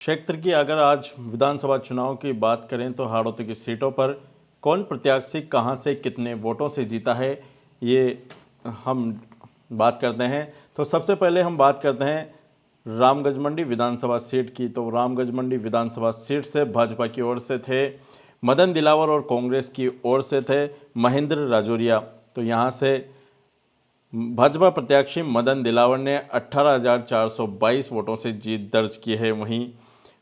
क्षेत्र की अगर आज विधानसभा चुनाव की बात करें तो हाड़ौती की सीटों पर कौन प्रत्याशी कहां से कितने वोटों से जीता है, ये हम बात करते हैं। तो सबसे पहले हम बात करते हैं रामगंज मंडी विधानसभा सीट की। तो रामगंज मंडी विधानसभा सीट से भाजपा की ओर से थे मदन दिलावर और कांग्रेस की ओर से थे महेंद्र राजौरिया। तो यहां से भाजपा प्रत्याशी मदन दिलावर ने 18,422 वोटों से जीत दर्ज की है। वहीं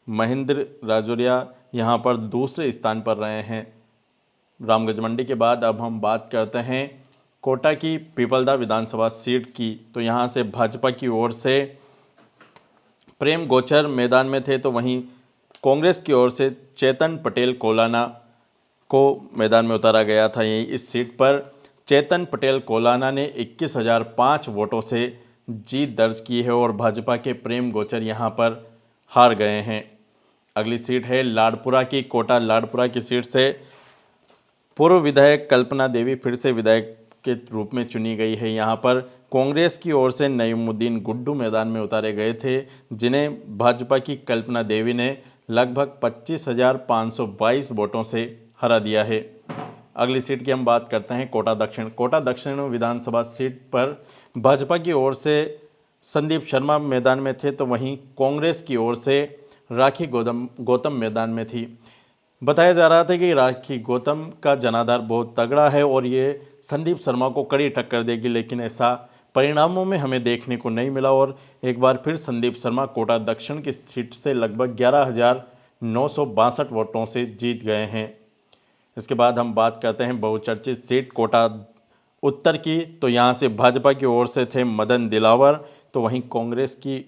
महेंद्र राजौरिया यहां पर दूसरे स्थान पर रहे हैं। रामगंज मंडी के बाद अब हम बात करते हैं कोटा की पीपलदा विधानसभा सीट की। तो यहां से भाजपा की ओर से प्रेम गोचर मैदान में थे, तो वहीं कांग्रेस की ओर से चेतन पटेल कोलाना को मैदान में उतारा गया था। यही इस सीट पर चेतन पटेल कोलाना ने 21,005 वोटों से जीत दर्ज की है और भाजपा के प्रेम गोचर यहां पर हार गए हैं। अगली सीट है लाडपुरा की। कोटा लाडपुरा की सीट से पूर्व विधायक कल्पना देवी फिर से विधायक के रूप में चुनी गई है। यहां पर कांग्रेस की ओर से नईमुद्दीन गुड्डू मैदान में उतारे गए थे, जिन्हें भाजपा की कल्पना देवी ने लगभग 25,522 वोटों से हरा दिया है। अगली सीट की हम बात करते हैं कोटा दक्षिण। कोटा दक्षिण विधानसभा सीट पर भाजपा की ओर से संदीप शर्मा मैदान में थे, तो वहीं कांग्रेस की ओर से राखी गौतम मैदान में थी। बताया जा रहा था कि राखी गौतम का जनाधार बहुत तगड़ा है और ये संदीप शर्मा को कड़ी टक्कर देगी, लेकिन ऐसा परिणामों में हमें देखने को नहीं मिला और एक बार फिर संदीप शर्मा कोटा दक्षिण की सीट से लगभग 11,962 वोटों से जीत गए हैं। इसके बाद हम बात करते हैं बहुचर्चित सीट कोटा उत्तर की। तो यहाँ से भाजपा की ओर से थे मदन दिलावर, तो वहीं कांग्रेस की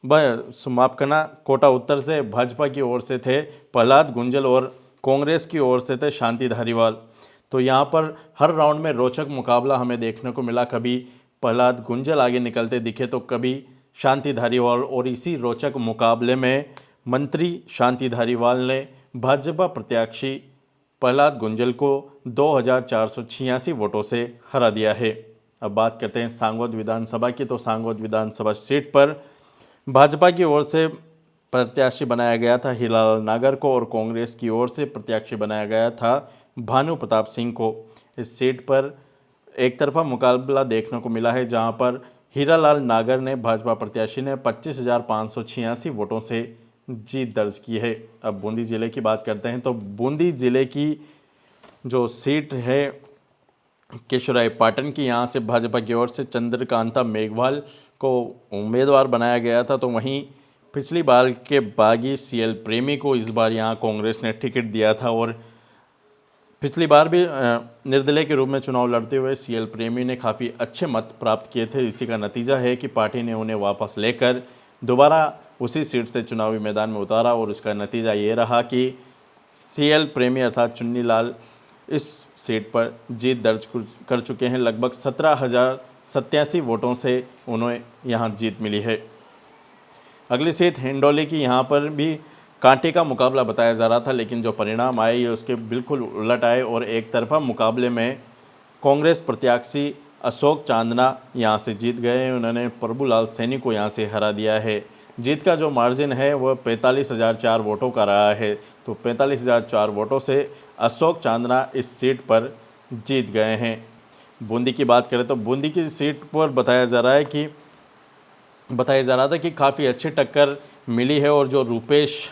माफ करना कोटा उत्तर से भाजपा की ओर से थे प्रहलाद गुंजल और कांग्रेस की ओर से थे शांति धारीवाल। तो यहाँ पर हर राउंड में रोचक मुकाबला हमें देखने को मिला। कभी प्रहलाद गुंजल आगे निकलते दिखे तो कभी शांति धारीवाल, और इसी रोचक मुकाबले में मंत्री शांति धारीवाल ने भाजपा प्रत्याशी प्रहलाद गुंजल को 2,486 वोटों से हरा दिया है। अब बात करते हैं सांगोद विधानसभा की। तो सांगोद विधानसभा सीट पर भाजपा की ओर से प्रत्याशी बनाया गया था हीरालाल नागर को और कांग्रेस की ओर से प्रत्याशी बनाया गया था भानु प्रताप सिंह को। इस सीट पर एक तरफा मुकाबला देखने को मिला है, जहां पर हीरालाल नागर ने भाजपा प्रत्याशी ने 25,586 वोटों से जीत दर्ज की है। अब बूंदी जिले की बात करते हैं। तो बूंदी जिले की जो सीट है केशवराय पाटन की, यहाँ से भाजपा की ओर से चंद्रकांता मेघवाल को उम्मीदवार बनाया गया था। तो वहीं पिछली बार के बागी सीएल प्रेमी को इस बार यहाँ कांग्रेस ने टिकट दिया था और पिछली बार भी निर्दलीय के रूप में चुनाव लड़ते हुए सीएल प्रेमी ने काफ़ी अच्छे मत प्राप्त किए थे। इसी का नतीजा है कि पार्टी ने उन्हें वापस लेकर दोबारा उसी सीट से चुनावी मैदान में उतारा और इसका नतीजा ये रहा कि सीएल प्रेमी अर्थात चुन्नी लाल इस सीट पर जीत दर्ज कर चुके हैं। लगभग 17,087 वोटों से उन्हें यहाँ जीत मिली है। अगली सीट हिंडोली की। यहाँ पर भी कांटे का मुकाबला बताया जा रहा था, लेकिन जो परिणाम आए ये उसके बिल्कुल उलट आए और एक तरफा मुकाबले में कांग्रेस प्रत्याशी अशोक चांदना यहाँ से जीत गए। उन्होंने प्रभुलाल सैनी को यहाँ से हरा दिया है। जीत का जो मार्जिन है वह 45,004 वोटों का रहा है। तो 45,004 वोटों से अशोक चांदना इस सीट पर जीत गए हैं। बूंदी की बात करें तो बूंदी की सीट पर बताया जा रहा था कि काफ़ी अच्छी टक्कर मिली है और जो रूपेश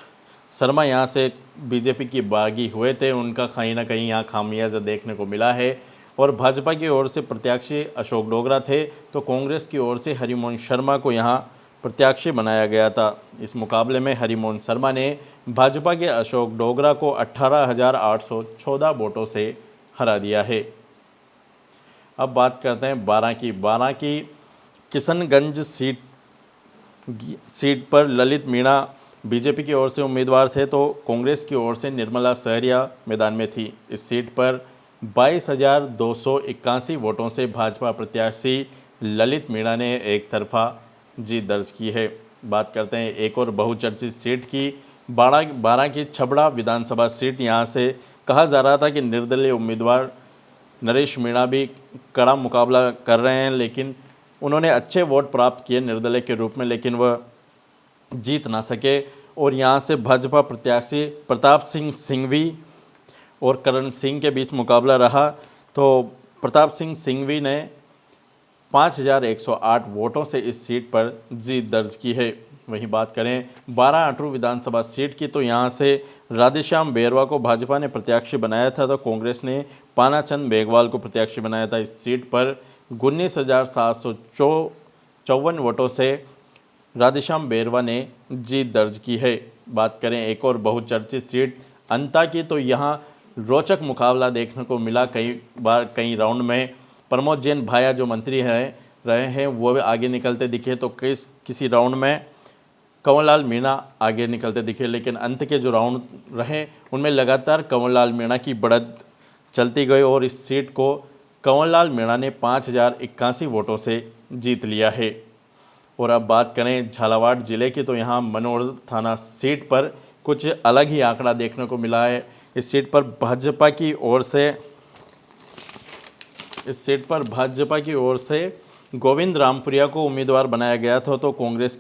शर्मा यहाँ से बीजेपी की बागी हुए थे उनका कहीं ना कहीं यहाँ खामियाजा देखने को मिला है। और भाजपा की ओर से प्रत्याशी अशोक डोगरा थे, तो कांग्रेस की ओर से हरिमोहन शर्मा को यहाँ प्रत्याशी बनाया गया था। इस मुकाबले में हरिमोहन शर्मा ने भाजपा के अशोक डोगरा को 18,814 वोटों से हरा दिया है। अब बात करते हैं 12 की किशनगंज सीट पर ललित मीणा बीजेपी की ओर से उम्मीदवार थे, तो कांग्रेस की ओर से निर्मला सहरिया मैदान में थी। इस सीट पर 22,281 वोटों से भाजपा प्रत्याशी ललित मीणा ने एक तरफा जीत दर्ज की है। बात करते हैं एक और बहुचर्चित सीट की। 12 की छबड़ा विधानसभा सीट। यहाँ से कहा जा रहा था कि निर्दलीय उम्मीदवार नरेश मीणा भी कड़ा मुकाबला कर रहे हैं, लेकिन उन्होंने अच्छे वोट प्राप्त किए निर्दलीय के रूप में, लेकिन वह जीत ना सके और यहाँ से भाजपा प्रत्याशी प्रताप सिंह सिंघवी और करण सिंह के बीच मुकाबला रहा। तो प्रताप सिंह सिंघवी ने 5108 वोटों से इस सीट पर जीत दर्ज की है। वहीं बात करें 12 अटरू विधानसभा सीट की, तो यहाँ से राधेश्याम बेरवा को भाजपा ने प्रत्याशी बनाया था, तो कांग्रेस ने पानाचंद बेगवाल को प्रत्याशी बनाया था। इस सीट पर 19,754 वोटों से राधेश्याम बेरवा ने जीत दर्ज की है। बात करें एक और बहुचर्चित सीट अंता की, तो यहाँ रोचक मुकाबला देखने को मिला। कई राउंड में प्रमोद जैन भाया जो मंत्री रहे हैं वो भी आगे निकलते दिखे, तो किसी राउंड में कंवरलाल मीणा आगे निकलते दिखे, लेकिन अंत के जो राउंड रहे उनमें लगातार कंवरलाल मीणा की बढ़त चलती गई और इस सीट को कंवरलाल मीणा ने 5081 वोटों से जीत लिया है। और अब बात करें झालावाड़ जिले की, तो यहाँ मनोर थाना सीट पर कुछ अलग ही आंकड़ा देखने को मिला है। इस सीट पर भाजपा की ओर से गोविंद रामपुरिया को उम्मीदवार बनाया गया था, तो कांग्रेस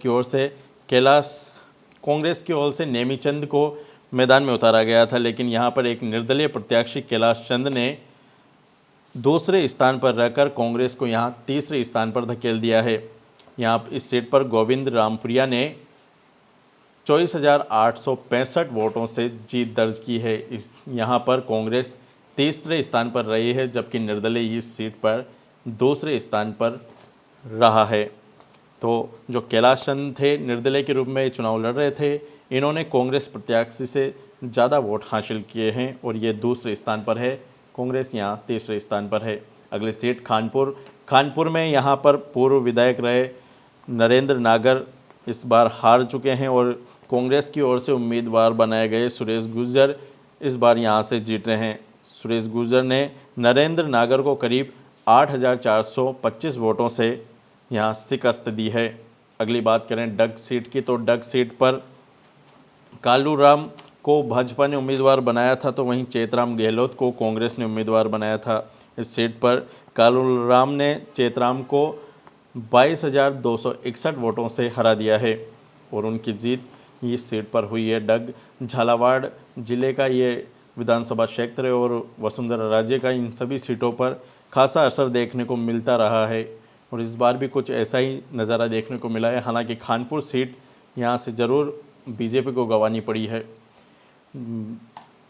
की ओर से नेमीचंद को मैदान में उतारा गया था। लेकिन यहाँ पर एक निर्दलीय प्रत्याशी कैलाश चंद ने दूसरे स्थान पर रहकर कांग्रेस को यहाँ तीसरे स्थान पर धकेल दिया है। यहाँ इस सीट पर गोविंद रामपुरिया ने 24,865 वोटों से जीत दर्ज की है। यहाँ पर कांग्रेस तीसरे स्थान पर रही है, जबकि निर्दलीय इस सीट पर दूसरे स्थान पर रहा है। तो जो कैलाश चंद थे निर्दलीय के रूप में चुनाव लड़ रहे थे, इन्होंने कांग्रेस प्रत्याशी से ज़्यादा वोट हासिल किए हैं और ये दूसरे स्थान पर है। कांग्रेस यहाँ तीसरे स्थान पर है। अगली सीट खानपुर में यहाँ पर पूर्व विधायक रहे नरेंद्र नागर इस बार हार चुके हैं और कांग्रेस की ओर से उम्मीदवार बनाए गए सुरेश गुर्जर इस बार यहाँ से जीत रहे हैं। सुरेश गुर्जर ने नरेंद्र नागर को करीब 8,425 वोटों से यहाँ शिकस्त दी है। अगली बात करें डग सीट की, तो डग सीट पर कालूराम को भाजपा ने उम्मीदवार बनाया था, तो वहीं चेतराम गहलोत को कांग्रेस ने उम्मीदवार बनाया था। इस सीट पर कालूराम ने चेतराम को 22,261 वोटों से हरा दिया है और उनकी जीत इस सीट पर हुई है। डग झालावाड़ जिले का ये विधानसभा क्षेत्र है और वसुंधरा राजे का इन सभी सीटों पर खासा असर देखने को मिलता रहा है और इस बार भी कुछ ऐसा ही नज़ारा देखने को मिला है। हालांकि खानपुर सीट यहाँ से ज़रूर बीजेपी को गंवानी पड़ी है।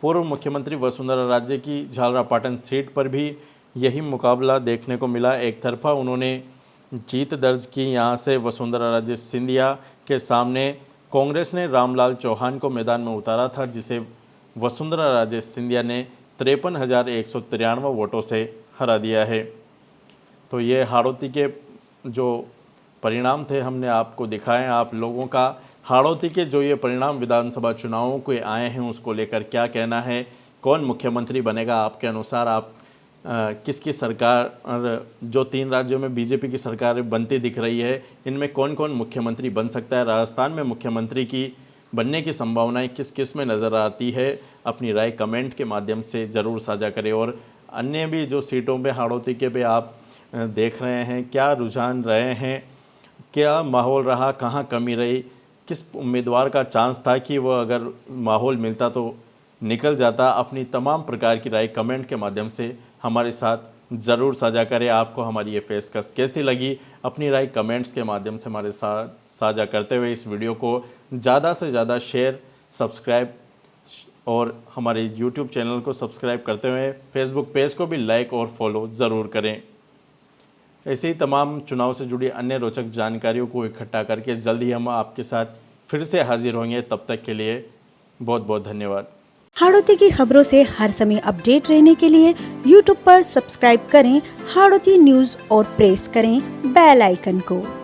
पूर्व मुख्यमंत्री वसुंधरा राजे की झालरापाटन सीट पर भी यही मुकाबला देखने को मिला। एक तरफा उन्होंने जीत दर्ज की। यहाँ से वसुंधरा राजे सिंधिया के सामने कांग्रेस ने रामलाल चौहान को मैदान में उतारा था, जिसे वसुंधरा राजे सिंधिया ने 53,193 वोटों से हरा दिया है। तो ये हाड़ौती के जो परिणाम थे हमने आपको दिखाए। आप लोगों का हाड़ौती के जो ये परिणाम विधानसभा चुनावों के आए हैं उसको लेकर क्या कहना है, कौन मुख्यमंत्री बनेगा आपके अनुसार? आप किसकी सरकार, जो 3 राज्यों में बीजेपी की सरकार बनती दिख रही है, इनमें कौन कौन मुख्यमंत्री बन सकता है? राजस्थान में मुख्यमंत्री की बनने की संभावनाएं किस किस में नज़र आती है? अपनी राय कमेंट के माध्यम से ज़रूर साझा करें। और अन्य भी जो सीटों पे हाड़ौती के पे आप देख रहे हैं, क्या रुझान रहे हैं, क्या माहौल रहा, कहाँ कमी रही, किस उम्मीदवार का चांस था कि वह अगर माहौल मिलता तो निकल जाता? अपनी तमाम प्रकार की राय कमेंट के माध्यम से हमारे साथ ज़रूर साझा करें। आपको हमारी ये पेशकश कैसी लगी, अपनी राय कमेंट्स के माध्यम से हमारे साथ साझा करते हुए इस वीडियो को ज़्यादा से ज़्यादा शेयर, सब्सक्राइब और हमारे यूट्यूब चैनल को सब्सक्राइब करते हुए फेसबुक पेज को भी लाइक और फॉलो ज़रूर करें। ऐसे ही तमाम चुनाव से जुड़ी अन्य रोचक जानकारियों को इकट्ठा करके जल्द ही हम आपके साथ फिर से हाजिर होंगे। तब तक के लिए बहुत बहुत धन्यवाद। हाड़ौती की खबरों से हर समय अपडेट रहने के लिए YouTube पर सब्सक्राइब करें हाड़ौती न्यूज़ और प्रेस करें बेल आइकन को।